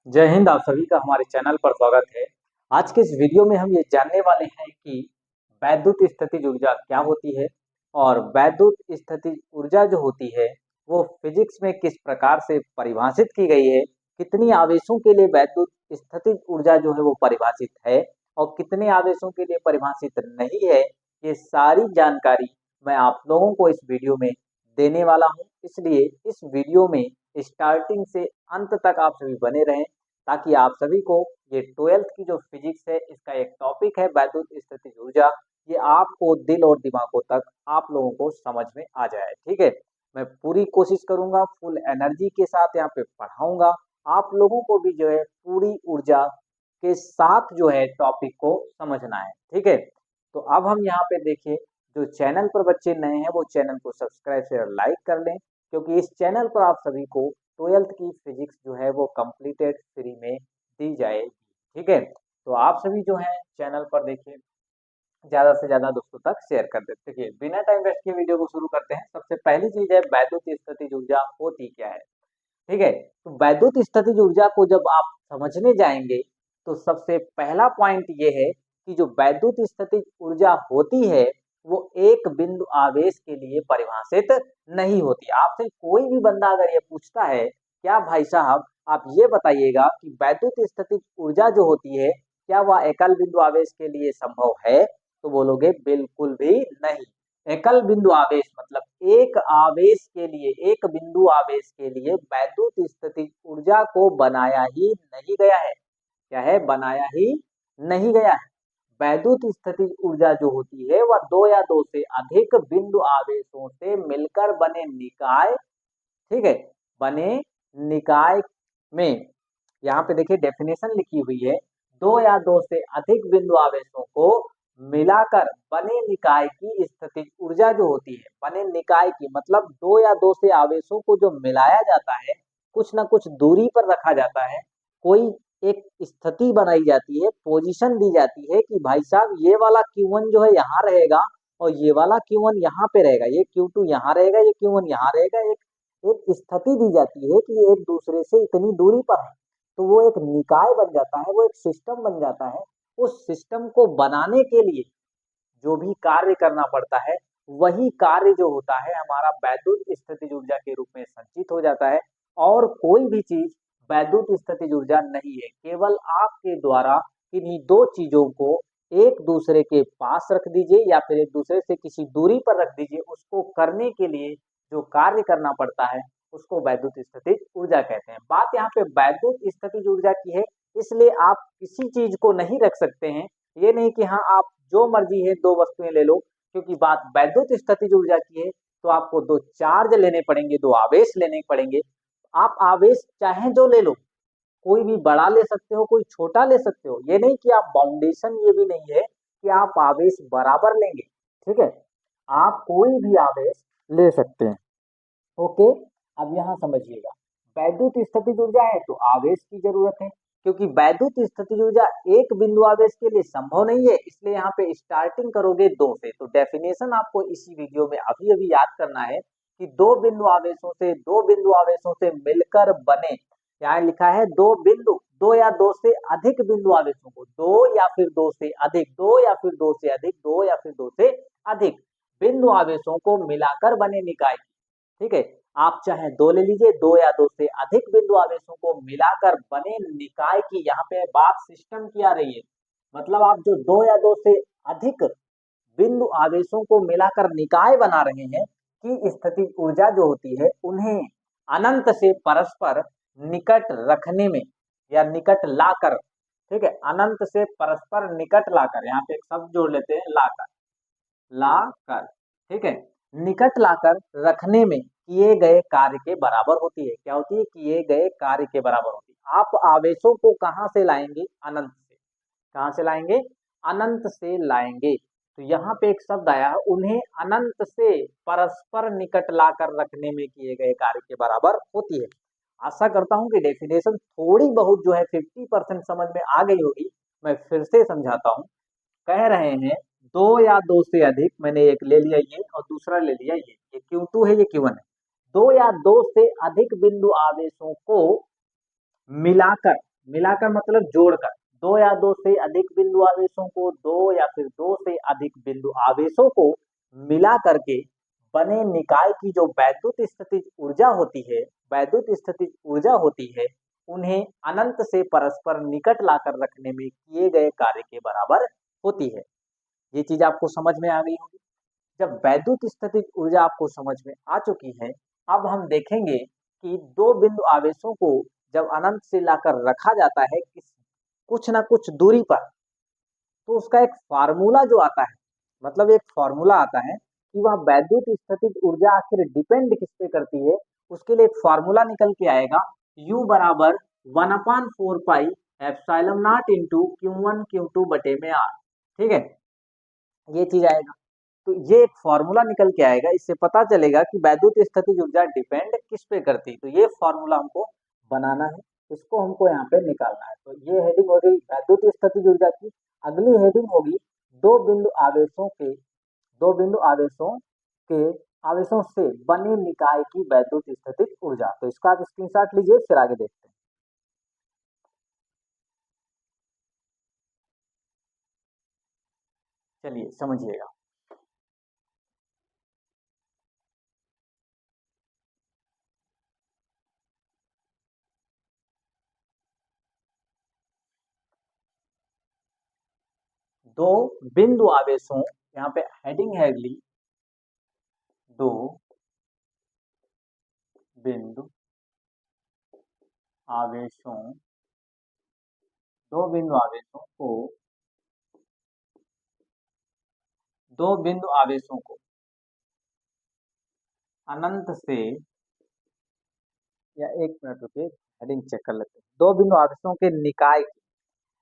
जय हिंद। आप सभी का हमारे चैनल पर स्वागत है। आज के इस वीडियो में हम ये जानने वाले हैं कि वैद्युत स्थितिज ऊर्जा क्या होती है और वैद्युत स्थितिज ऊर्जा जो होती है वो फिजिक्स में किस प्रकार से परिभाषित की गई है, कितनी आवेशों के लिए वैद्युत स्थितिज ऊर्जा जो है वो परिभाषित है और कितने आवेशों के लिए परिभाषित नहीं है। ये सारी जानकारी मैं आप लोगों को इस वीडियो में देने वाला हूँ, इसलिए इस वीडियो में स्टार्टिंग से अंत तक आप सभी बने रहें ताकि आप सभी को ये 12th की जो फिजिक्स है इसका एक टॉपिक है वैद्युत स्थितिज ऊर्जा, ये आपको दिल और दिमागों तक आप लोगों को समझ में आ जाए। ठीक है, मैं पूरी कोशिश करूंगा, फुल एनर्जी के साथ यहाँ पे पढ़ाऊंगा। आप लोगों को भी जो है पूरी ऊर्जा के साथ जो है टॉपिक को समझना है। ठीक है, तो अब हम यहाँ पे देखिए, जो चैनल पर बच्चे नए हैं वो चैनल को सब्सक्राइब शेयर लाइक कर लें, क्योंकि इस चैनल पर आप सभी को 12th की फिजिक्स जो है वो कंप्लीटेड फ्री में दी जाएगी। ठीक है, तो आप सभी जो है चैनल पर देखिए, ज्यादा से ज्यादा दोस्तों तक शेयर कर देते। देखिए, बिना टाइम वेस्ट के वीडियो को शुरू करते हैं। सबसे पहली चीज है वैद्युत स्थितिज ऊर्जा होती क्या है। ठीक है, तो वैद्युत स्थितिज ऊर्जा को जब आप समझने जाएंगे तो सबसे पहला पॉइंट ये है कि जो वैद्युत स्थितिज ऊर्जा होती है वो एक बिंदु आवेश के लिए परिभाषित नहीं होती। आपसे कोई भी बंदा अगर ये पूछता है क्या भाई साहब आप ये बताइएगा कि वैद्युत स्थितिज ऊर्जा जो होती है क्या वह एकल बिंदु आवेश के लिए संभव है, तो बोलोगे बिल्कुल भी नहीं। एकल बिंदु आवेश मतलब एक आवेश के लिए, एक बिंदु आवेश के लिए वैद्युत स्थितिज ऊर्जा को बनाया ही नहीं गया है। क्या है? बनाया ही नहीं गया है। वैद्युत स्थितिज ऊर्जा जो होती है वह दो या दो से अधिक बिंदु आवेशों से मिलकर बने निकाय, ठीक है, बने निकाय में, यहाँ पे देखिए डेफिनेशन लिखी हुई है, दो या दो से अधिक बिंदु आवेशों को मिलाकर बने निकाय की स्थितिज ऊर्जा जो होती है, बने निकाय की मतलब दो या दो से आवेशों को जो मिलाया जाता है, कुछ ना कुछ दूरी पर रखा जाता है, कोई एक स्थिति बनाई जाती है, पोजीशन दी जाती है कि भाई साहब ये वाला Q1 जो है यहाँ रहेगा और ये वाला Q1 यहाँ पे रहेगा, ये Q2 यहाँ रहेगा, ये Q1 यहाँ रहेगा। एक एक स्थिति दी जाती है कि ये एक दूसरे से इतनी दूरी पर है, तो वो एक निकाय बन जाता है, वो एक सिस्टम बन जाता है। उस सिस्टम को बनाने के लिए जो भी कार्य करना पड़ता है वही कार्य जो होता है हमारा वैद्युत स्थितिज ऊर्जा के रूप में संचित हो जाता है। और कोई भी चीज वैद्युत स्थितिज ऊर्जा नहीं है, केवल आपके द्वारा किन्हीं दो चीजों को एक दूसरे के पास रख दीजिए या फिर एक दूसरे से किसी दूरी पर रख दीजिए, उसको करने के लिए जो कार्य करना पड़ता है उसको वैद्युत स्थितिज ऊर्जा कहते हैं। बात यहाँ पे वैद्युत स्थितिज ऊर्जा की है, इसलिए आप किसी चीज को नहीं रख सकते हैं। ये नहीं कि हाँ आप जो मर्जी है दो वस्तुएं ले लो, क्योंकि बात वैद्युत स्थितिज ऊर्जा की है तो आपको दो चार्ज लेने पड़ेंगे, दो आवेश लेने पड़ेंगे। आप आवेश चाहे जो ले लो, कोई भी बड़ा ले सकते हो, कोई छोटा ले सकते हो। ये नहीं कि आप बाउंडेशन, ये भी नहीं है कि आप आवेश बराबर लेंगे। ठीक है, आप कोई भी आवेश ले सकते हैं। ओके, अब यहाँ समझिएगा, वैद्युत स्थितिज ऊर्जा है तो आवेश की जरूरत है, क्योंकि वैद्युत स्थितिज ऊर्जा एक बिंदु आवेश के लिए संभव नहीं है, इसलिए यहाँ पे स्टार्टिंग करोगे दो से। तो डेफिनेशन आपको इसी वीडियो में अभी अभी याद करना है कि दो बिंदु आवेशों से मिलकर बने, यहाँ लिखा है दो बिंदु, दो या दो से अधिक बिंदु आवेशों को, दो या फिर दो से अधिक, दो या फिर दो से अधिक, दो या फिर दो से अधिक बिंदु आवेशों को मिलाकर बने निकाय। ठीक है, आप चाहे दो ले लीजिए, दो या दो से अधिक बिंदु आवेशों को मिलाकर बने निकाय की, यहाँ पे बात सिस्टम की आ रही है। मतलब आप जो दो या दो से अधिक बिंदु आवेशों को मिलाकर निकाय बना रहे हैं कि स्थितिज ऊर्जा जो होती है उन्हें अनंत से परस्पर निकट रखने में या निकट लाकर, ठीक है, अनंत से परस्पर निकट लाकर, यहाँ पे एक शब्द जोड़ लेते हैं लाकर, लाकर, ठीक है, निकट लाकर रखने में किए गए कार्य के बराबर होती है। क्या होती है? किए गए कार्य के बराबर होती है। आप आवेशों को कहां से लाएंगे? अनंत से। कहां से लाएंगे? अनंत से लाएंगे। तो यहाँ पे एक शब्द आया है, उन्हें अनंत से परस्पर निकट लाकर रखने में किए गए कार्य के बराबर होती है। आशा करता हूं कि डेफिनेशन थोड़ी बहुत जो है 50% समझ में आ गई होगी। मैं फिर से समझाता हूं। कह रहे हैं दो या दो से अधिक, मैंने एक ले लिया ये और दूसरा ले लिया ये Q2 है, ये Q1 है। दो या दो से अधिक बिंदु आवेशों को मिलाकर मिलाकर मतलब जोड़कर, दो या दो से अधिक बिंदु आवेशों को, दो या फिर दो से अधिक बिंदु आवेशों को मिला करके बने निकाय की जो वैद्युत स्थितिज ऊर्जा होती है, वैद्युत स्थितिज ऊर्जा होती है, उन्हें अनंत से परस्पर निकट लाकर रखने में किए गए कार्य के बराबर होती है। ये चीज आपको समझ में आ गई होगी। जब वैद्युत स्थितिज ऊर्जा आपको समझ में आ चुकी है, अब हम देखेंगे कि दो बिंदु आवेशों को जब अनंत से लाकर रखा जाता है कुछ ना कुछ दूरी पर, तो उसका एक फार्मूला जो आता है, मतलब एक फार्मूला आता है कि वह वैद्युत स्थितिज ऊर्जा आखिर डिपेंड किस पे करती है। उसके लिए एक फार्मूला निकल के आएगा, U बराबर 1/4 pi epsilon naught into Q1 Q2 बटे में R। ठीक है, ये चीज आएगा। तो ये एक फॉर्मूला निकल के आएगा, इससे पता चलेगा कि वैद्युत स्थितिज ऊर्जा डिपेंड किस पे करती है। तो ये फॉर्मूला हमको बनाना है, इसको हमको यहाँ पे निकालना है। तो ये हेडिंग हो गई वैद्युत स्थितिज ऊर्जा की। अगली हेडिंग होगी दो बिंदु आवेशों के, दो बिंदु के आवेशों से बने निकाय की वैद्युत स्थितिज ऊर्जा। तो इसका आप स्क्रीनशॉट लीजिए, फिर आगे देखते हैं। चलिए समझिएगा। दो बिंदु आवेशों, यहाँ पे हेडिंग है अगली, दो बिंदु आवेशों, दो बिंदु आवेशों को, दो बिंदु आवेशों को अनंत से, या एक मिनट रुकिए हेडिंग चेक कर लेते हैं। दो बिंदु आवेशों के निकाय की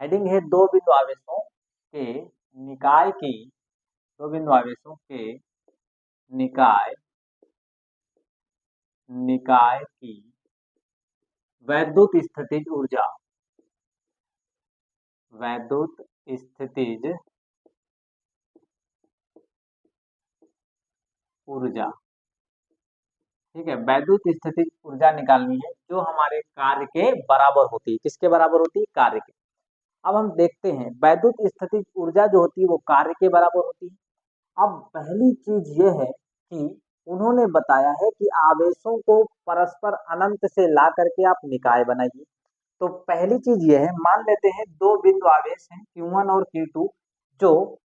हेडिंग है, दो बिंदु आवेशों के निकाय की, दो बिंदु आवेशों के निकाय, निकाय की वैद्युत स्थितिज ऊर्जा, वैद्युत स्थितिज ऊर्जा। ठीक है, वैद्युत स्थितिज ऊर्जा निकालनी है जो हमारे कार्य के बराबर होती है। किसके बराबर होती है? कार्य के। अब हम देखते हैं वैद्युत स्थितिज ऊर्जा जो होती है वो कार्य के बराबर होती है। अब पहली चीज ये है कि उन्होंने बताया है कि आवेशों को परस्पर अनंत से ला करके आप निकाय बनाइए। तो पहली चीज ये है, मान लेते हैं दो बिंदु आवेश हैं Q1 और Q2, जो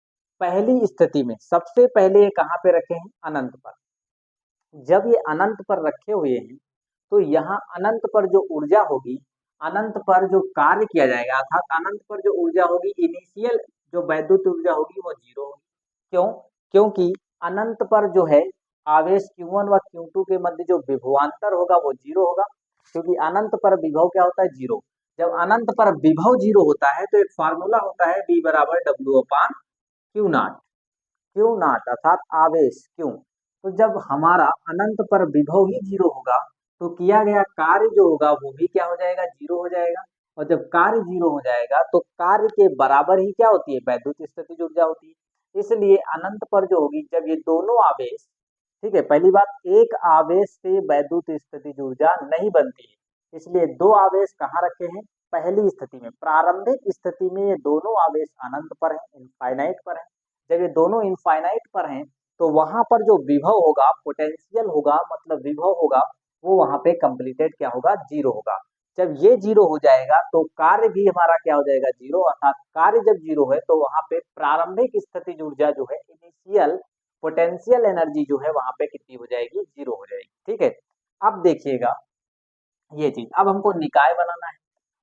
पहली स्थिति में सबसे पहले ये कहाँ पे रखे हैं? अनंत पर। जब ये अनंत पर रखे हुए हैं तो यहाँ अनंत पर जो ऊर्जा होगी, अनंत पर जो कार्य किया जाएगा, अर्थात अनंत पर जो ऊर्जा होगी, इनिशियल जो वैद्युत ऊर्जा होगी वो 0 होगी। क्यों? क्योंकि अनंत पर जो है आवेश Q1 व Q2 के मध्य जो विभवांतर होगा वो 0 होगा, क्योंकि अनंत पर विभव क्या होता है? 0। जब अनंत पर विभव 0 होता है तो एक फार्मूला होता है V बराबर W/Q0। क्यू नॉट अर्थात आवेश क्यों। तो जब हमारा अनंत पर विभव ही 0 होगा तो किया गया कार्य जो होगा वो भी क्या हो जाएगा? 0 हो जाएगा। और जब कार्य 0 हो जाएगा तो कार्य के बराबर ही क्या होती है? वैद्युत स्थितिज ऊर्जा होती है। इसलिए अनंत पर जो होगी, जब ये दोनों आवेश, ठीक है, पहली बात, एक आवेश से वैद्युत स्थितिज ऊर्जा नहीं बनती है, इसलिए दो आवेश कहाँ रखे हैं? पहली स्थिति में, प्रारंभिक स्थिति में ये दोनों आवेश अनंत पर है, इनफाइनाइट पर है। जब ये दोनों इनफाइनाइट पर हैं तो वहां पर जो विभव होगा, पोटेंशियल होगा, मतलब विभव होगा, वो वहां पे कंप्लीटेड क्या होगा? 0 होगा। जब ये 0 हो जाएगा तो कार्य भी हमारा क्या हो जाएगा? 0। अर्थात कार्य जब 0 है तो वहां पे प्रारंभिक स्थितिज ऊर्जा जो है, इनिशियल पोटेंशियल एनर्जी जो है वहां पे कितनी हो जाएगी? 0 हो जाएगी। ठीक है, अब देखिएगा ये चीज, अब हमको निकाय बनाना है।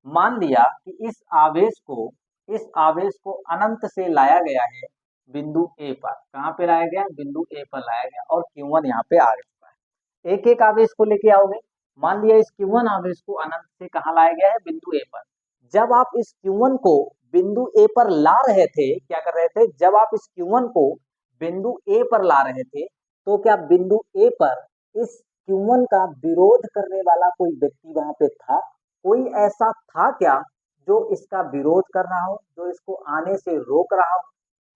मान लिया कि इस आवेश को अनंत से लाया गया है बिंदु ए पर। कहाँ पे लाया गया? बिंदु ए पर लाया गया, और Q1 यहाँ पे आ चुका है। एक एक आवेश को लेके आओगे। मान लिया इस Q1 आवेश को अनंत से कहाँ लाया गया है? बिंदु ए पर। जब आप इस Q1 को बिंदु ए पर ला रहे थे, क्या कर रहे थे? जब आप इस Q1 को बिंदु ए पर ला रहे थे तो क्या बिंदु ए पर इस Q1 का विरोध करने वाला कोई व्यक्ति वहां पे था? कोई ऐसा था क्या जो इसका विरोध कर रहा हो, जो इसको आने से रोक रहा हो?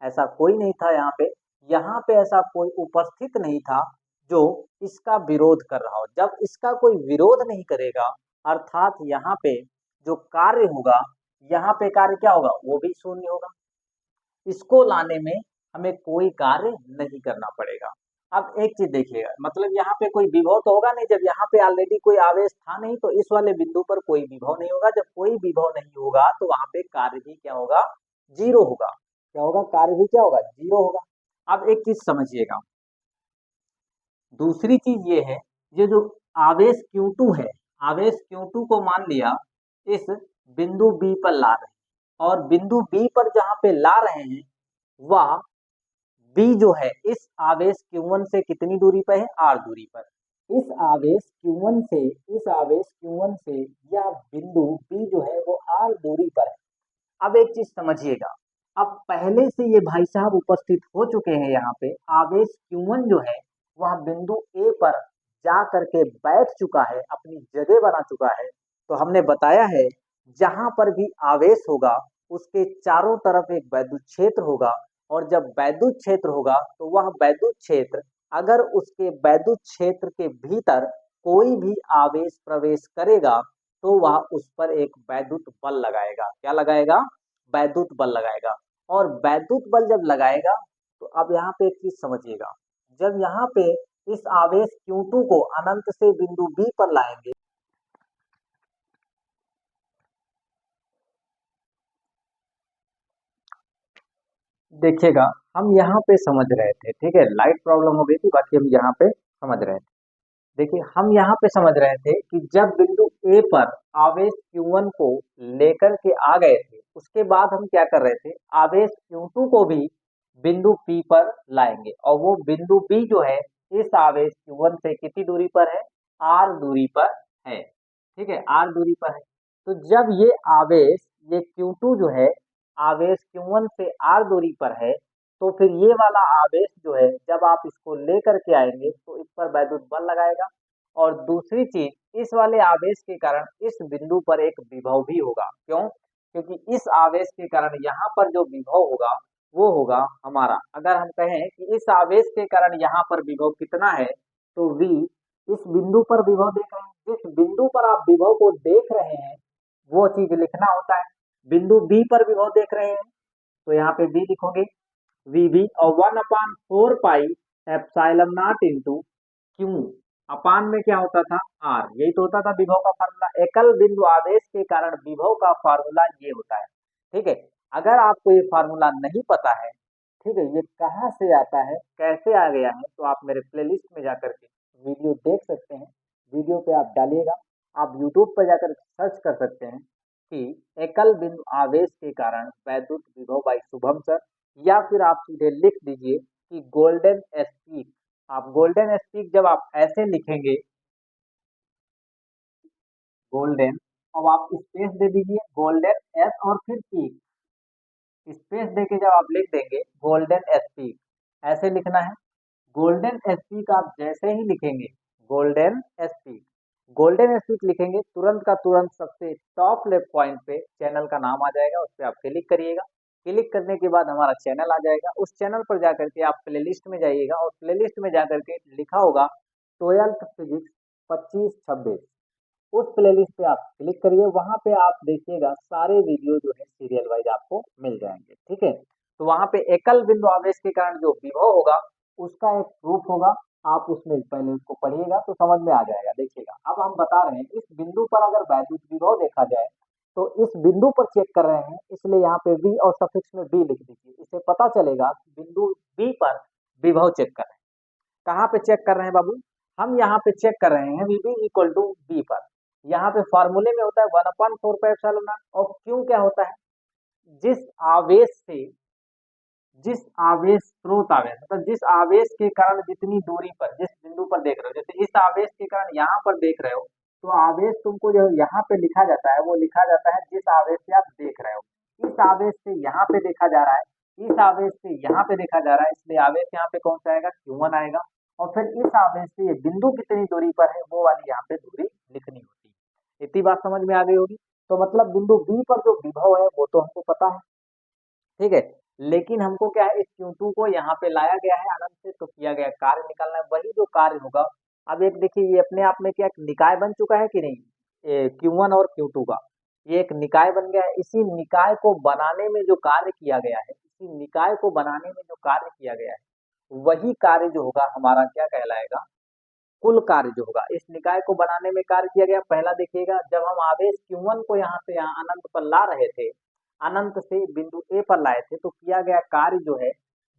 ऐसा कोई नहीं था यहाँ पे। यहाँ पे ऐसा कोई उपस्थित नहीं था जो इसका विरोध कर रहा हो। जब इसका कोई विरोध नहीं करेगा, अर्थात यहाँ पे जो कार्य होगा, यहाँ पे कार्य क्या होगा, वो भी शून्य होगा। इसको लाने में हमें कोई कार्य नहीं करना पड़ेगा। अब एक चीज देखिएगा, मतलब यहाँ पे कोई विभव तो होगा नहीं, जब यहाँ पे ऑलरेडी कोई आवेश था नहीं, तो इस वाले बिंदु पर कोई विभव नहीं होगा। जब कोई विभव नहीं होगा तो वहां पे कार्य भी क्या होगा, जीरो होगा। क्या होगा, कार्य भी क्या होगा, जीरो होगा। अब एक चीज समझिएगा, दूसरी चीज ये है, ये जो आवेश Q2 है, आवेश Q2 को मान लिया इस बिंदु B पर ला रहे हैं, और बिंदु B पर जहां पे ला रहे हैं वह B जो है इस आवेश Q1 से कितनी दूरी पर है, R दूरी पर। इस आवेश Q1 से, इस आवेश Q1 से यह बिंदु B जो है वो R दूरी पर है। अब एक चीज समझिएगा, अब पहले से ये भाई साहब उपस्थित हो चुके हैं यहाँ पे, आवेश Q1 जो है वह बिंदु A पर जा करके बैठ चुका है, अपनी जगह बना चुका है। तो हमने बताया है जहां पर भी आवेश होगा उसके चारों तरफ एक वैद्युत क्षेत्र होगा, और जब वैद्युत क्षेत्र होगा तो वह वैद्युत क्षेत्र, अगर उसके वैद्युत क्षेत्र के भीतर कोई भी आवेश प्रवेश करेगा तो वह उस पर एक वैद्युत बल लगाएगा। क्या लगाएगा, वैद्युत बल लगाएगा। और वैद्युत बल जब लगाएगा तो अब यहाँ पे एक चीज समझिएगा, जब यहाँ पे इस आवेश Q2 को अनंत से बिंदु B पर लाएंगे, देखिएगा हम यहाँ पे समझ रहे थे, ठीक है, लाइट प्रॉब्लम हो गई थी, बाकी हम यहाँ पे समझ रहे थे। देखिए हम यहाँ पे समझ रहे थे कि जब बिंदु A पर आवेश Q1 को लेकर के आ गए थे, उसके बाद हम क्या कर रहे थे, आवेश Q2 को भी बिंदु P पर लाएंगे, और वो बिंदु P जो है इस आवेश Q1 से कितनी दूरी पर है, R दूरी पर है। ठीक है, R दूरी पर है। तो जब ये आवेश, ये Q2 जो है आवेश Q1 से R दूरी पर है, तो फिर ये वाला आवेश जो है जब आप इसको लेकर के आएंगे तो इस पर वैद्युत बल लगाएगा। और दूसरी चीज, इस वाले आवेश के कारण इस बिंदु पर एक विभव भी होगा। क्यों, क्योंकि इस आवेश के कारण यहाँ पर जो विभव होगा वो होगा हमारा, अगर हम कहें कि इस आवेश के कारण यहाँ पर विभव कितना है, तो V, इस बिंदु पर विभव देख रहे हैं, जिस बिंदु पर आप विभव को देख रहे हैं वो चीज लिखना होता है। बिंदु B पर विभव देख रहे हैं तो यहाँ पे V लिखोगे, वीबी, और 1/4 pi epsilon naught into Q, अपान में क्या होता था, आर, यही तो होता था विभव का फार्मूला। एकल बिंदु आवेश के कारण विभव का फार्मूला ये होता है। ठीक है, अगर आपको ये फार्मूला नहीं पता है, ठीक है, ये कहाँ से आता है, कैसे आ गया है, तो आप मेरे प्लेलिस्ट में जाकर के वीडियो देख सकते हैं। वीडियो पे आप डालिएगा, आप यूट्यूब पर जाकर सर्च कर सकते हैं कि एकल बिंदु आवेश के कारण वैद्युत विभव बाई शुभम सर, या फिर आप सीधे लिख दीजिए कि गोल्डन स्पीक। आप गोल्डन स्पीक जब आप ऐसे लिखेंगे, गोल्डन, और आप स्पेस दे दीजिए गोल्डन एस और फिर पीक, स्पेस देके जब आप लिख देंगे गोल्डन स्पीक, ऐसे लिखना है। गोल्डन स्पीक आप जैसे ही लिखेंगे, गोल्डन स्पीक, गोल्डन स्पीक लिखेंगे, तुरंत का तुरंत सबसे टॉप लेफ्ट पॉइंट पे चैनल का नाम आ जाएगा, उस पर आप क्लिक करिएगा। क्लिक करने के बाद हमारा चैनल आ जाएगा, उस चैनल पर जाकर के आप प्लेलिस्ट में जाइएगा, और प्लेलिस्ट में जाकर के लिखा होगा 12th फिजिक्स 25-26, उस प्लेलिस्ट पे आप क्लिक करिए, वहां पे आप देखिएगा सारे वीडियो जो है सीरियल वाइज आपको मिल जाएंगे। ठीक है, तो वहां पे एकल बिंदु आवेश के कारण जो विभव होगा उसका एक प्रूफ होगा, आप उसमें पहले उसको पढ़िएगा तो समझ में आ जाएगा। देखिएगा अब हम बता रहे हैं, इस बिंदु पर अगर वैद्युत विभव देखा जाए तो इस बिंदु पर चेक कर रहे हैं, इसलिए यहाँ पे V और सफिक्स में B लिख दीजिए, इससे पता चलेगा कि बिंदु B पर विभव चेक कर रहे हैं। कहाँ पे चेक कर रहे हैं बाबू, हम यहाँ पे चेक कर रहे हैं VB इक्वल टू B पर। यहाँ पे फॉर्मूले में होता है 1/4 और क्यों क्या होता है, जिस आवेश से, जिस आवेश स्रोत आवेश, मतलब जिस आवेश के कारण जितनी दूरी पर, जिस बिंदु पर देख रहे हो, जैसे इस आवेश के कारण यहाँ पर देख रहे हो, तो आवेश तुमको जो यहाँ पे लिखा जाता है वो लिखा जाता है जिस आवेश से आप देख रहे हो। इस आवेश से यहाँ पे देखा जा रहा है, इस आवेश से यहाँ पे देखा जा रहा है, इसलिए आवेश यहाँ पे कौन सा आएगा, Q1 आएगा। और फिर इस आवेश से ये बिंदु कितनी दूरी पर है वो वाली यहाँ पे दूरी लिखनी होती है। इतनी बात समझ में आ गई होगी। तो मतलब बिंदु B पर जो विभव है वो तो हमको पता है, ठीक है, लेकिन हमको क्या है, इस Q2 को यहाँ पे लाया गया है अनंत से, तो किया गया कार्य निकालना है, वही जो कार्य होगा। अब एक देखिए, ये अपने आप में क्या एक निकाय बन चुका है कि नहीं, Q1 और Q2 का, ये एक निकाय बन गया है। इसी निकाय को बनाने में जो कार्य किया गया है, इसी निकाय को बनाने में जो कार्य किया गया है, वही कार्य जो होगा हमारा क्या कहलाएगा, कुल कार्य जो होगा। इस निकाय को बनाने में कार्य किया गया, पहला देखिएगा, जब हम आवेश Q1 को यहाँ से यहाँ अनंत पर ला रहे थे, अनंत से बिंदु ए पर लाए थे, तो किया गया कार्य जो है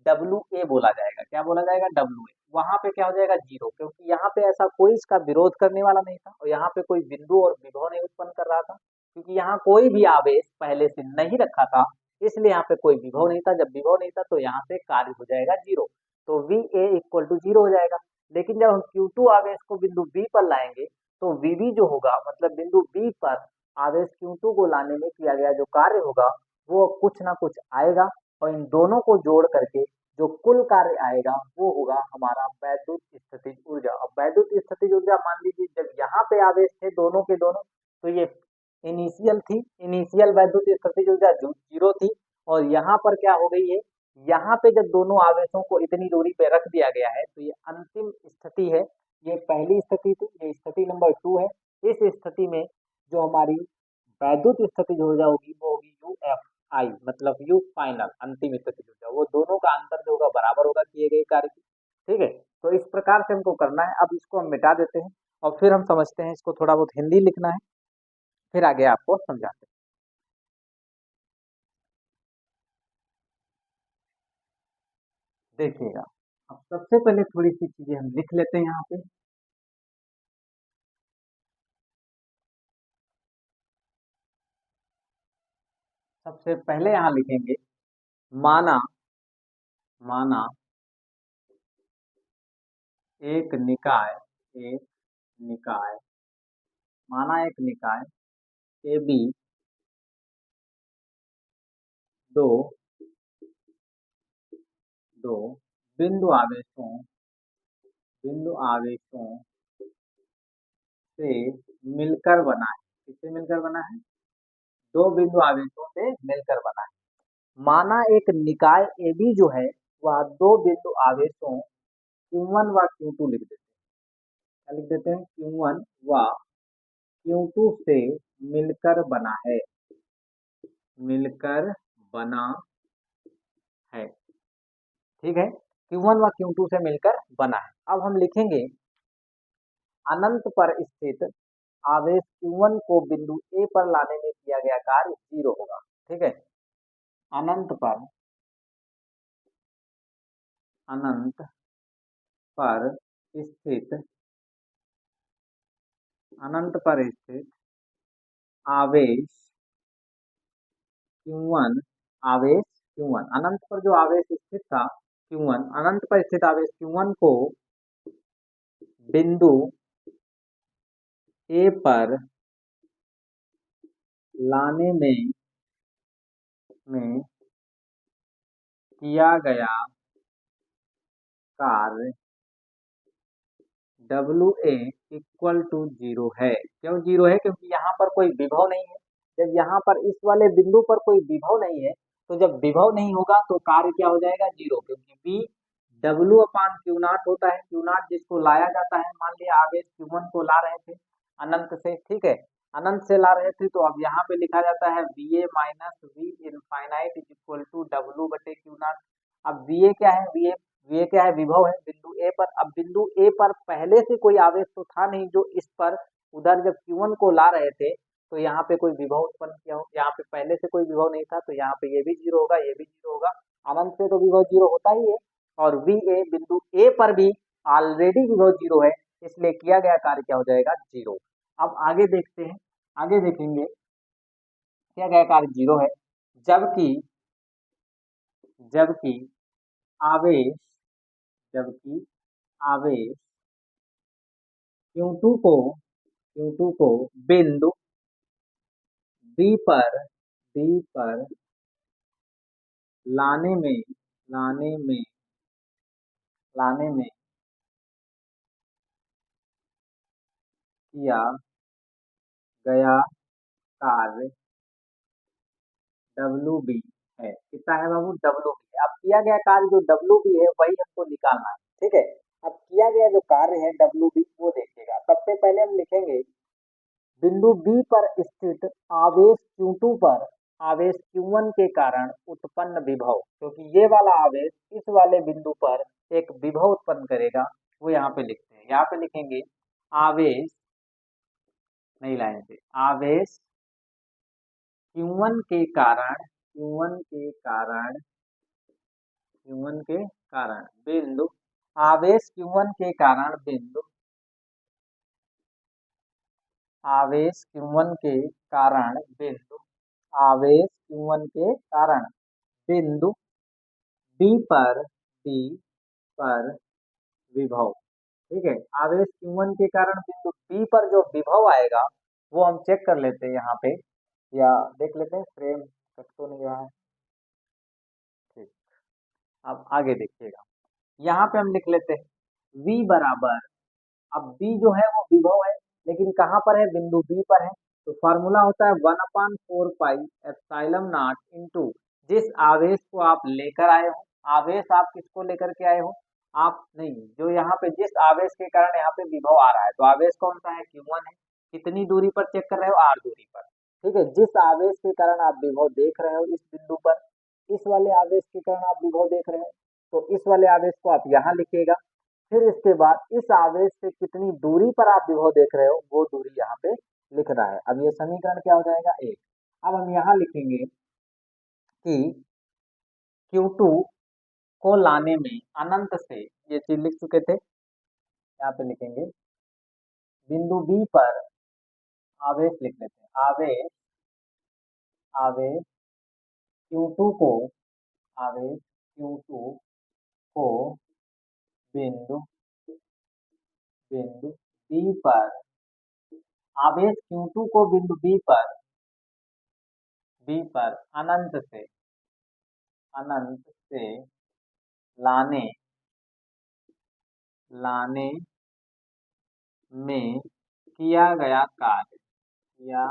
WA बोला जाएगा। क्या बोला जाएगा? WA। वहां पे क्या हो जाएगा? जीरो, क्योंकि यहाँ पे ऐसा कोई इसका विरोध करने वाला नहीं था और यहाँ पे कोई बिंदु और विभव नहीं उत्पन्न कर रहा था, क्योंकि यहाँ कोई भी आवेश पहले से नहीं रखा था, इसलिए यहाँ पे कोई विभव नहीं था। जब विभव नहीं था तो यहाँ से कार्य हो जाएगा जीरो, तो VA इक्वल टू जीरो हो जाएगा। लेकिन जब हम Q2 आवेश को बिंदु B पर लाएंगे, तो VB जो होगा, मतलब बिंदु B पर आवेश Q2 को लाने में किया गया जो कार्य होगा, वो कुछ ना कुछ आएगा, और इन दोनों को जोड़ करके जो कुल कार्य आएगा वो होगा हमारा वैद्युत स्थितिज ऊर्जा। अब वैद्युत स्थितिज ऊर्जा मान लीजिए, जब यहाँ पे आवेश थे दोनों के दोनों, तो ये इनिशियल थी, इनिशियल वैद्युत स्थितिज ऊर्जा जीरो थी, और यहाँ पर क्या हो गई है, यहाँ पे जब दोनों आवेशों को इतनी दूरी पे रख दिया गया है, तो ये अंतिम स्थिति है। ये पहली स्थिति थी, ये स्थिति नंबर 2 है। इस स्थिति में जो हमारी वैद्युत स्थितिज ऊर्जा होगी वो होगी UFI, मतलब यू फाइनल, अंतिम स्थिति ऊर्जा। वो दोनों का अंतर जो होगा बराबर होगा किए गए कार्य की। ठीक है, तो इस प्रकार से हमको करना है। अब इसको हम मिटा देते हैं और फिर हम समझते हैं, इसको थोड़ा बहुत हिंदी लिखना है, फिर आगे आपको समझाते हैं। देखिएगा, अब सबसे पहले थोड़ी सी चीजें हम लिख लेते हैं यहाँ पे। सबसे पहले यहाँ लिखेंगे, माना, माना एक निकाय, एक निकाय, माना एक निकाय AB दो, दो बिंदु आवेशों, बिंदु आवेशों से मिलकर बना है। किससे मिलकर बना है? दो बिंदु आवेशों से मिलकर बना है। माना एक निकाय AB जो है वह दो बिंदु आवेशों Q1 व Q2 लिख देते हैं। क्या लिख देते हैं? Q1 व Q2 से मिलकर बना है, मिलकर बना है। ठीक है, Q1 व Q2 से मिलकर बना है। अब हम लिखेंगे, अनंत पर स्थित आवेश Q1 को बिंदु A पर लाने में किया गया कार्य जीरो होगा। ठीक है, अनंत पर, अनंत पर स्थित, अनंत पर स्थित आवेश Q1, आवेश Q1, अनंत पर जो आवेश स्थित था Q1, अनंत पर स्थित आवेश Q1 को बिंदु A पर लाने में किया गया कार्य WA इक्वल टू जीरो है। क्यों जीरो है? क्योंकि यहाँ पर कोई विभव नहीं है। जब यहाँ पर इस वाले बिंदु पर कोई विभव नहीं है, तो जब विभव नहीं होगा तो कार्य क्या हो जाएगा? जीरो, क्योंकि V W upon Q not होता है। क्यू नॉट जिसको लाया जाता है, मान लिया आवेश Q1 को ला रहे थे अनंत से, ठीक है, अनंत से ला रहे थे, तो अब यहाँ पे लिखा जाता है VA minus V infinite is equal to W बटे क्यू नॉट। अब VA क्या है? VA क्या है? विभव है बिंदु A पर। अब बिंदु A पर पहले से कोई आवेश तो था नहीं जो इस पर, उधर जब Q1 को ला रहे थे तो यहाँ पे कोई विभव उत्पन्न किया हो, यहाँ पे पहले से कोई विभव नहीं था, तो यहाँ पे ये भी जीरो होगा, ये भी जीरो होगा। अनंत से तो विभव जीरो होता ही है, और VA बिंदु A पर भी ऑलरेडी विभव जीरो है, इसलिए किया गया कार्य क्या हो जाएगा? जीरो। अब आगे देखते हैं, आगे देखेंगे किया गया कार्य जीरो है, जबकि, जबकि आवेश, जबकि आवेश Q2 को, Q2 को बिंदु B पर, B पर लाने में, लाने में, लाने में किया गया कार्य WB है। कितना है बाबू? WB। अब किया गया कार्य जो WB है वही हमको निकालना है। ठीक है, अब किया गया जो कार्य है WB वो देखिएगा। सबसे पहले हम लिखेंगे बिंदु बी पर स्थित आवेश Q2 पर आवेश Q1 के कारण उत्पन्न विभव, क्योंकि ये वाला आवेश इस वाले बिंदु पर एक विभव उत्पन्न करेगा, वो यहाँ पे लिखते हैं। यहाँ पे लिखेंगे आवेश, नई लाइन से, आवेश Q1 के कारण, Q1 के कारण, Q1 के कारण बिंदु, आवेश Q1 के कारण बिंदु, आवेश Q1 के कारण बिंदु, आवेश Q1 के कारण बिंदु B पर, B पर विभव। ठीक है, आवेश Q1 के कारण बिंदु B पर जो विभव आएगा वो हम चेक कर लेते हैं यहाँ पे, या देख लेते हैं, फ्रेम कट तो नहीं रहा है। ठीक, अब आगे देखिएगा, यहाँ पे हम लिख लेते हैं V बराबर, अब B जो है वो विभव है, लेकिन कहाँ पर है, बिंदु B पर है, तो फॉर्मूला होता है 1/4 पाई एप्सिलॉन नॉट इनटू, जिस आवेश को आप लेकर आए हो, आवेश आप किसको लेकर के आए हो, आप नहीं, जो यहाँ पे जिस आवेश के कारण यहाँ पे विभव आ रहा है, तो आवेश कौन सा है, Q1 है। कितनी दूरी पर चेक कर रहे हो, R दूरी पर। ठीक है, जिस आवेश के कारण आप विभव देख रहे हो इस बिंदु पर, इस वाले आवेश के कारण आप विभव देख रहे हो, तो इस वाले आवेश को आप यहाँ लिखिएगा। फिर इसके बाद इस आवेश से कितनी दूरी पर आप विभव देख रहे हो वो दूरी यहाँ पे लिखना है। अब ये समीकरण क्या हो जाएगा, 1। अब हम यहाँ लिखेंगे कि Q2 को लाने में अनंत से, ये चीज लिख चुके थे, यहाँ पे लिखेंगे बिंदु B पर आवेश लिख लेते हैं, आवेश, आवेश Q2 को, आवेश Q2 को बिंदु, बिंदु B पर, आवेश Q2 को बिंदु B पर, B पर अनंत से, अनंत से लाने, लाने में किया गया कार्य, किया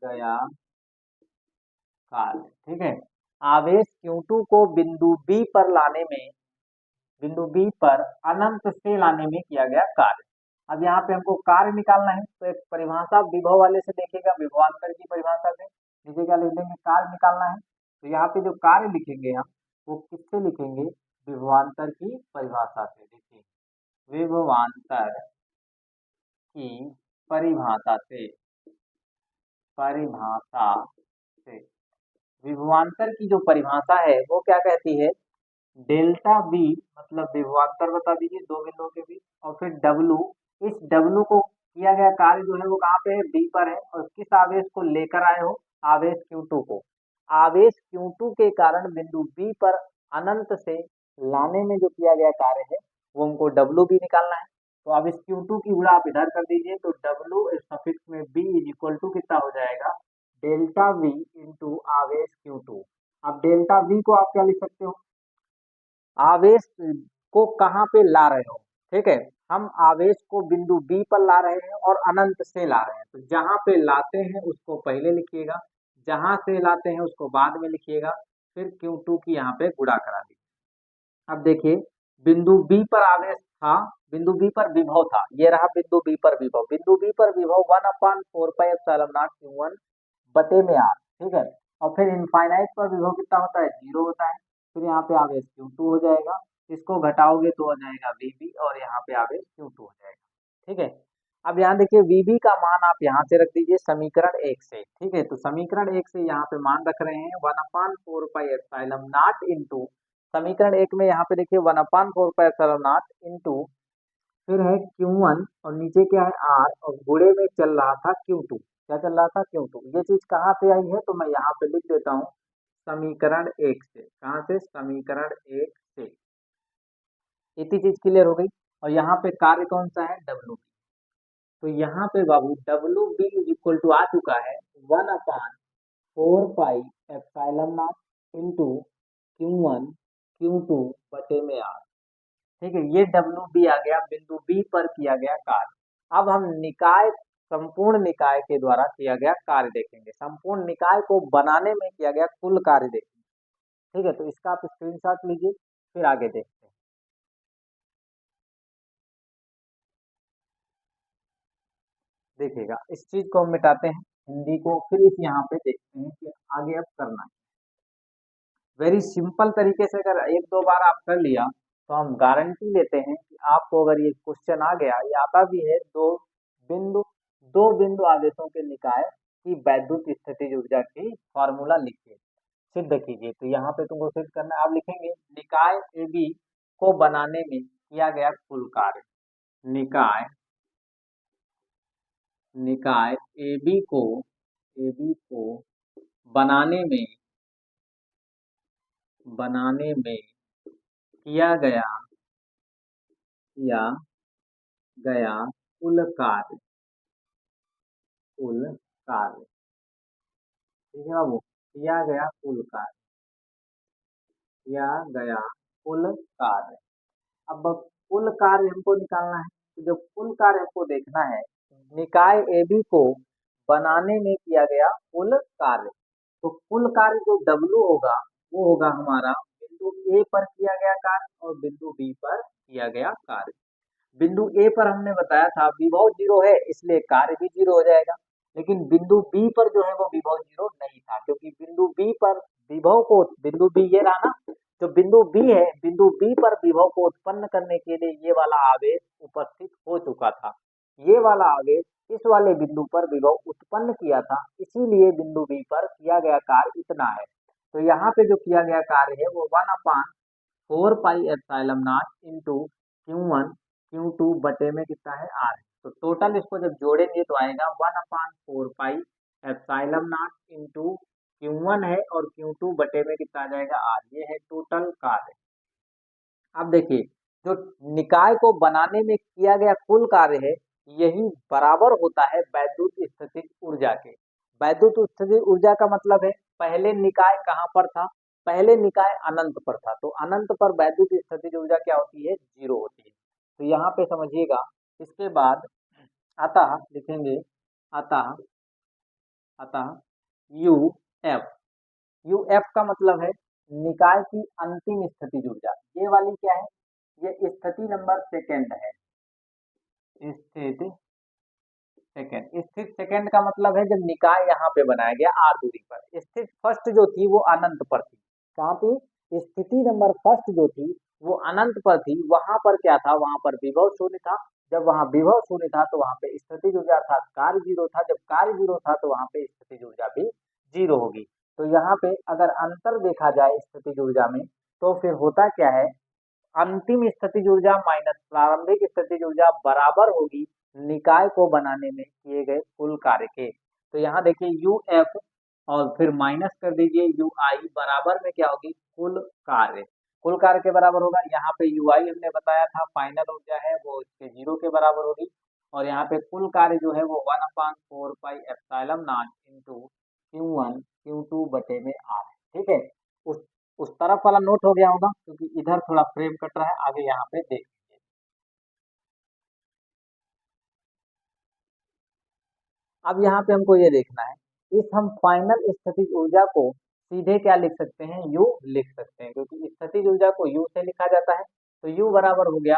गया कार्य। ठीक है, आवेश Q2 को बिंदु B पर लाने में, बिंदु B पर अनंत से लाने में किया गया कार्य। अब यहाँ पे हमको कार्य निकालना है, तो एक परिभाषा विभव वाले से देखिएगा, विभवांतर की परिभाषा से नीचे क्या लिख देंगे, कार्य निकालना है। तो यहाँ पे जो कार्य लिखेंगे हम, वो किससे लिखेंगे, विभवांतर की परिभाषा से। देखिए, विभवांतर की परिभाषा से, परिभाषा से, विभवांतर की जो परिभाषा है वो क्या कहती है, डेल्टा बी, मतलब विभवांतर बता दीजिए दो बिंदुओं के बीच, और फिर डब्लू, इस डब्लू को किया गया कार्य जो है वो कहाँ पे है, बी पर है, और किस आवेश को लेकर आए हो, आवेश Q2 को, आवेश Q2 के कारण बिंदु बी पर अनंत से लाने में जो किया गया कार्य है वो हमको डब्लू भी निकालना है। तो अब इस Q2 की गुणा आप इधर कर दीजिए, तो डब्लू सफिक्स में बी इज इक्वल टू कितना हो जाएगा, डेल्टा वी इंटू आवेश Q2। अब डेल्टा वी को आप क्या लिख सकते हो, आवेश को कहाँ पे ला रहे हो। ठीक है, हम आवेश को बिंदु बी पर ला रहे हैं और अनंत से ला रहे हैं, तो जहां पे लाते हैं उसको पहले लिखिएगा, जहां से लाते हैं उसको बाद में लिखिएगा, फिर Q2 की यहाँ पे गुणा करा दीजिए। अब देखिए, बिंदु बी पर आवेश था, बिंदु बी पर विभव था, ये रहा बिंदु बी पर विभव, बिंदु बी पर विभव 1/4 पाई एप्सिलॉन नॉट Q1 बटे में R। ठीक है, और फिर इनफाइनाइट पर विभव कितना होता है, 0 होता है। फिर यहाँ पे आवेश Q2 हो जाएगा, इसको घटाओगे तो हो जाएगा VB, और यहाँ पे आवेश Q2 हो जाएगा। ठीक है, अब यहाँ देखिए VB का मान आप यहाँ से रख दीजिए समीकरण 1 से। ठीक है, तो समीकरण 1 से यहाँ पे मान रख रहे हैं 1/4 पाई एप्सिलॉन नॉट इंटू, समीकरण 1 में यहाँ पे देखिए 1/4 पाई एप्सिलॉन नॉट इंटू, फिर है Q1 और नीचे क्या है R, और गुणे में चल रहा था Q2, क्या चल रहा था, Q2। ये चीज कहाँ से आई है, तो मैं यहाँ पे लिख देता हूँ समीकरण 1 से, कहाँ से, समीकरण 1 से। इतनी चीज क्लियर हो गई, और यहाँ पे कार्य कौन सा है, डब्ल्यू। तो यहाँ पे बाबू W B is equal to आ चुका है 1/4 pi epsilon naught into Q1 Q2 बटे में R। ठीक है, ये डब्ल्यू बी आ गया, बिंदु बी पर किया गया कार्य। अब हम निकाय, संपूर्ण निकाय के द्वारा किया गया कार्य देखेंगे, संपूर्ण निकाय को बनाने में किया गया कुल कार्य देखेंगे। ठीक है, तो इसका आप स्क्रीनशॉट लीजिए, फिर आगे देखते हैं। देखिएगा इस चीज को हम मिटाते हैं, हिंदी को, फिर इस यहाँ पे देखते हैं कि आगे अब करना है। वेरी सिंपल तरीके से अगर एक दो बार आप कर लिया तो हम गारंटी लेते हैं कि आपको अगर ये क्वेश्चन आ गया, ये आता भी है, बिंदु दो बिंदु आवेशों के निकाय की वैद्युत स्थितिज ऊर्जा की फॉर्मूला लिखिए, सिद्ध कीजिए। तो यहाँ पे तुमको सिद्ध करना है, आप लिखेंगे निकाय ए बी को बनाने में किया गया कुल कार्य। निकाय निकाय ए बी को बनाने में किया गया कुल कार्य, कुल कार्य, ठीक है बाबू, किया गया कुल कार्य, किया गया कुल कार्य। अब कुल कार्य हमको निकालना है, तो जब कुल कार्य हमको देखना है, निकाय ए बी को बनाने में किया गया कुल कार्य, तो कुल कार्य जो W होगा वो होगा हमारा बिंदु ए पर किया गया कार्य और बिंदु बी पर किया गया कार्य। बिंदु ए पर हमने बताया था विभव 0 है, इसलिए कार्य भी 0 हो जाएगा। लेकिन बिंदु बी पर जो है वो विभव 0 नहीं था, क्योंकि बिंदु बी पर विभव को, बिंदु बी ये रहा ना, जो बिंदु बी है, बिंदु बी पर विभव को उत्पन्न करने के लिए ये वाला आवेश उपस्थित हो चुका था। ये वाला आवेश इस वाले बिंदु पर विभव उत्पन्न किया था, इसीलिए बिंदु बी पर किया गया कार्य इतना है। तो यहाँ पे जो किया गया कार्य है वो 1/4πε0 इंटू Q1 Q2 बटे में कितना है R है। तो टोटल इसको जब जोड़ेंगे तो आएगा 1/4πε0 इंटू Q1 है और Q2 बटे में कितना आ जाएगा R, ये है टोटल कार्य। अब देखिए जो निकाय को बनाने में किया गया कुल कार्य है, यही बराबर होता है वैद्युत स्थितिज ऊर्जा के। वैद्युत स्थितिज ऊर्जा का मतलब है पहले निकाय कहाँ पर था, पहले निकाय अनंत पर था, तो अनंत पर वैद्युत स्थितिज ऊर्जा क्या होती है, 0 होती है। तो यहाँ पे समझिएगा, इसके बाद अतः लिखेंगे, अतः अतः यू एफ, यू एफ का मतलब है निकाय की अंतिम स्थितिज ऊर्जा। ये वाली क्या है, ये स्थिति नंबर सेकंड है, स्थिति सेकंड। स्थित सेकंड का मतलब है जब निकाय यहाँ पे बनाया गया आर दूरी पर। स्थित फर्स्ट जो थी वो अनंत पर थी, कहाँ पे, स्थिति नंबर फर्स्ट जो थी वो अनंत पर थी, वहां पर क्या था, वहां पर विभव शून्य था। जब वहां विभव शून्य था तो वहां पे स्थितिज ऊर्जा अर्थात कार्य 0 था, जब कार्य 0 था तो वहां पे स्थितिज ऊर्जा भी 0 होगी। तो यहाँ पे अगर अंतर देखा जाए स्थितिज ऊर्जा में, तो फिर होता क्या है, अंतिम स्थितिज ऊर्जा माइनस प्रारंभिक स्थितिज ऊर्जा बराबर होगी निकाय को बनाने में किए गए कुल कार्य के। तो यहाँ देखिए यू एफ और फिर माइनस कर दीजिए यू आई, बराबर में क्या होगी, कुल कार्य। कुल कार्य के बराबर होगा, यहाँ पे यू आई हमने बताया था फाइनल ऊर्जा है वो इसके 0 के बराबर होगी, और यहाँ पे कुल कार्य जो है वो 1/4πε0 इंटू Q1 Q2 बटे में R है, ठीक है। उस तरफ वाला नोट हो गया होगा, क्योंकि इधर थोड़ा फ्रेम कट रहा है, आगे यहाँ पे देख लीजिए। अब यहाँ पे हमको ये देखना है, इस हम फाइनल स्थितिज ऊर्जा को सीधे क्या लिख सकते हैं, यू लिख सकते हैं, क्योंकि स्थितिज ऊर्जा को यू से लिखा जाता है। तो यू बराबर हो गया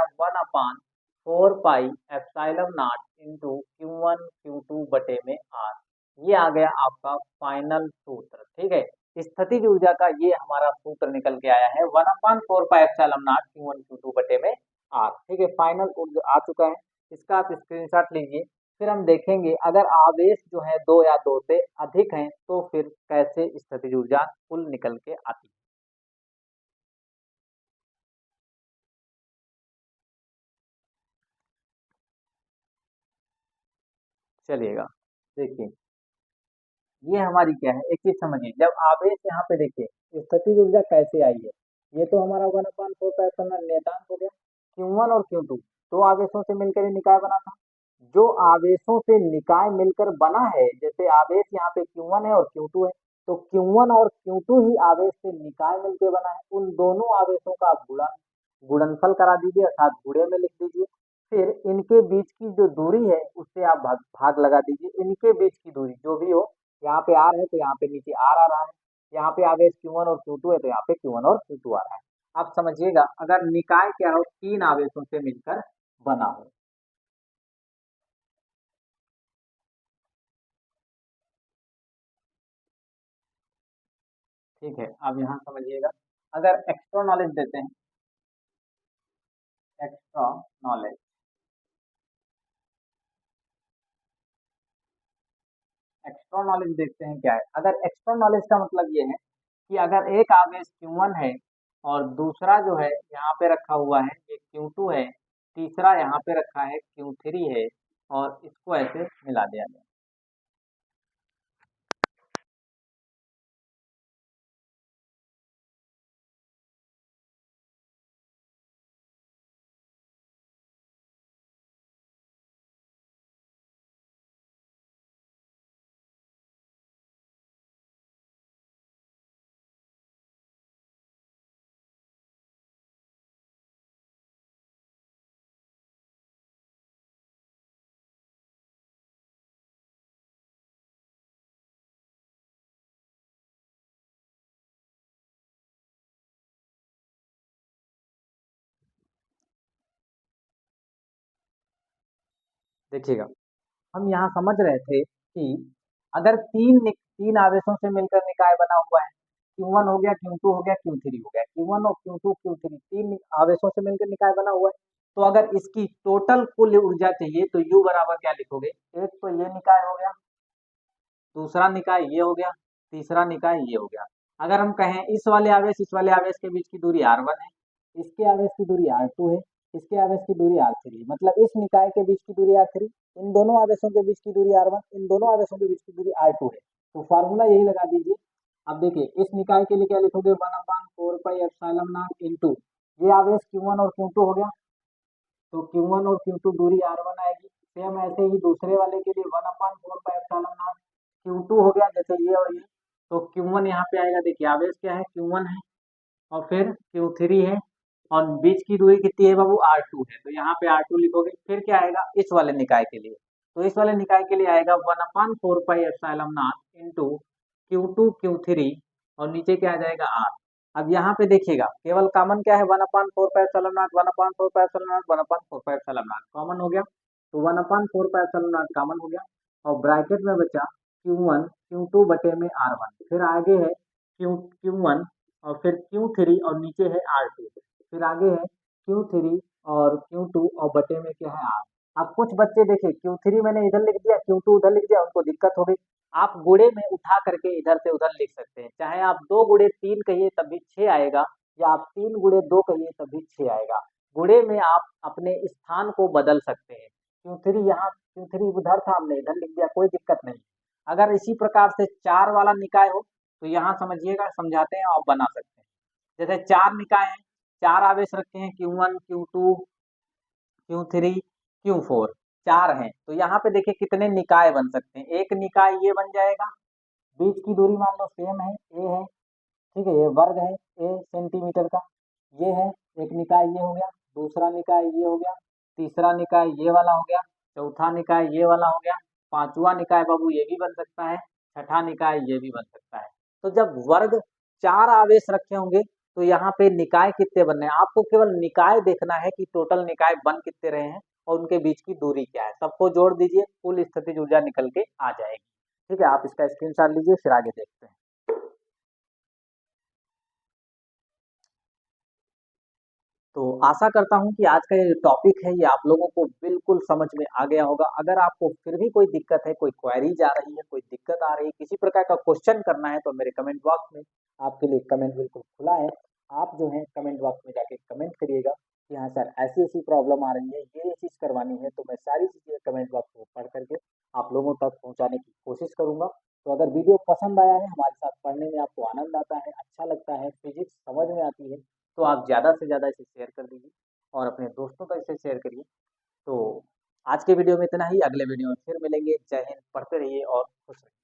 1/4πε0 इंटू Q1 Q2 बटे में R। ये आ गया आपका फाइनल सूत्र, ठीक है। स्थितिज ऊर्जा का ये हमारा सूत्र निकल के आया है 1/4πε0 Q1 Q2 बटे में R, ठीक है। फाइनल आ चुका है, इसका आप स्क्रीनशॉट लीजिए। फिर हम देखेंगे अगर आवेश जो है 2 या 2 से अधिक हैं तो फिर कैसे स्थितिज ऊर्जा कुल निकल के आती है। चलिएगा देखिए, ये हमारी क्या है, एक चीज समझिए, जब आवेश यहाँ पे देखिए स्थितिज ऊर्जा कैसे आई है, ये तो हमारा 1/4 नियतांक हो गया, Q1 और Q2 दो आवेशों से मिलकर ही निकाय बना था। जो आवेशों से निकाय मिलकर बना है, जैसे आवेश यहाँ पे Q1 है और Q2 है, तो Q1 और Q2 ही आवेश से निकाय मिलकर बना है। उन दोनों आवेशों का आप गुणनफल करा दीजिए, अर्थात गुणे में लिख दीजिए। फिर इनके बीच की जो दूरी है उससे आप भाग लगा दीजिए, इनके बीच की दूरी जो भी हो, यहाँ पे आर है तो यहाँ पे नीचे आर आ रहा है, यहाँ पे आवेश Q1 और Q2 है तो यहाँ पे Q1 और Q2 आ रहा है। आप समझिएगा अगर निकाय क्या हो, तीन आवेशों से मिलकर बना हो, ठीक है, अब यहाँ समझिएगा, अगर एक्स्ट्रा नॉलेज देते हैं, एक्स्ट्रा नॉलेज, एक्स्ट्रा नॉलेज देखते हैं क्या है। अगर एक्स्ट्रा नॉलेज का मतलब ये है कि अगर एक आवेश Q1 है और दूसरा जो है यहाँ पे रखा हुआ है ये Q2 है, तीसरा यहाँ पे रखा है Q3 है, और इसको ऐसे मिला दिया गया। देखिएगा, हम यहाँ समझ रहे थे कि अगर तीन आवेशों से मिलकर निकाय बना हुआ है, Q1 हो गया, Q2 हो गया, Q3 हो गया, Q1 और Q2 Q3 तीन आवेशों से मिलकर निकाय बना हुआ है, तो अगर इसकी टोटल कुल ऊर्जा चाहिए तो U बराबर क्या लिखोगे, एक तो ये निकाय हो गया, दूसरा निकाय ये हो गया, तीसरा निकाय ये हो गया। अगर हम कहें इस वाले आवेश के बीच की दूरी R1 है, इसके आवेश की दूरी R2 है, इसके आवेश की दूरी R3 है, मतलब इस निकाय के बीच की दूरी R3, इन दोनों आवेशों के बीच की दूरी R1, इन दोनों आवेशों के बीच की दूरी R2 है। तो फार्मूला यही लगा दीजिए। अब देखिए, इस निकाय के लिए क्या लिखोगे, 1/4πε0 इंटू, ये आवेश Q1 और Q2 हो गया, तो Q1 और Q2 दूरी R1 आएगी। सेम ऐसे ही दूसरे वाले के लिए 1/4πε0 Q2 हो गया, जैसे ये और ये, तो Q1 यहाँ पे आएगा। देखिए आवेश क्या है, Q1 है, और फिर Q3 है, और बीच की दूरी कितनी है बाबू, R2 है, तो यहाँ पे R2 लिखोगे। फिर क्या आएगा इस वाले निकाय के लिए, तो इस वाले निकाय के लिए आएगा 1/4πε0 इंटू Q2 Q3, और नीचे क्या आ जाएगा R। अब यहाँ पे देखिएगा, केवल कॉमन क्या है, 1/4πε0, 1/4πε0, 1/4πε0 कॉमन हो गया, तो 1/4πε0 कॉमन हो गया, और ब्रैकेट में बचा Q1 Q2 बटे में R1, फिर आगे है Q1 और फिर Q3 और नीचे है R2, फिर आगे है Q3 और Q2 और बटे में क्या है R। अब कुछ बच्चे देखिए, Q3 मैंने इधर लिख दिया, Q2 उधर लिख दिया, उनको दिक्कत हो गई। आप गुणे में उठा करके इधर से उधर लिख सकते हैं, चाहे आप 2 गुणे 3 कहिए तब भी 6 आएगा, या आप 3 गुणे 2 कहिए तब भी 6 आएगा। गुणे में आप अपने स्थान को बदल सकते हैं। Q3 यहाँ, Q3 उधर था, हमने इधर लिख दिया, कोई दिक्कत नहीं। अगर इसी प्रकार से 4 वाला निकाय हो तो यहाँ समझिएगा, समझाते हैं, आप बना सकते हैं। जैसे 4 निकाय हैं, 4 आवेश रखे हैं, Q1 Q2 Q3 Q4, 4 हैं, तो यहाँ पे देखिए कितने निकाय बन सकते हैं। एक निकाय ये बन जाएगा, बीच की दूरी मान लो सेम है, ए है, ठीक है, ये वर्ग है ए सेंटीमीटर का, ये है एक निकाय, ये हो गया, दूसरा निकाय ये हो गया, तीसरा निकाय ये वाला हो गया, चौथा निकाय ये वाला हो गया, पांचवा निकाय बाबू ये भी बन सकता है, छठा निकाय ये भी बन सकता है। तो जब वर्ग 4 आवेश रखे होंगे तो यहाँ पे निकाय कितने बनने हैं, आपको केवल निकाय देखना है कि टोटल निकाय बन कितने रहे हैं और उनके बीच की दूरी क्या है, सबको जोड़ दीजिए, कुल स्थितिज ऊर्जा निकल के आ जाएगी। ठीक है, आप इसका स्क्रीनशॉट लीजिए, फिर आगे देखते हैं। तो आशा करता हूँ कि आज का ये टॉपिक है ये आप लोगों को बिल्कुल समझ में आ गया होगा। अगर आपको फिर भी कोई दिक्कत है, कोई क्वेरीज आ रही है, कोई दिक्कत आ रही है, किसी प्रकार का क्वेश्चन करना है, तो मेरे कमेंट बॉक्स में आपके लिए कमेंट बिल्कुल खुला है। आप जो है कमेंट बॉक्स में जाके कमेंट करिएगा कि हाँ सर ऐसी ऐसी प्रॉब्लम आ रही है, ये चीज़ करवानी है, तो मैं सारी चीज़ें कमेंट बॉक्स में पढ़ करके आप लोगों तक पहुँचाने की कोशिश करूँगा। तो अगर वीडियो पसंद आया है, हमारे साथ पढ़ने में आपको आनंद आता है, अच्छा लगता है, फिजिक्स समझ में आती है, तो आप ज़्यादा से ज़्यादा इसे शेयर कर दीजिए और अपने दोस्तों तक इसे शेयर करिए। तो आज के वीडियो में इतना ही, अगले वीडियो में फिर मिलेंगे। जय हिंद, पढ़ते रहिए और खुश रहिए।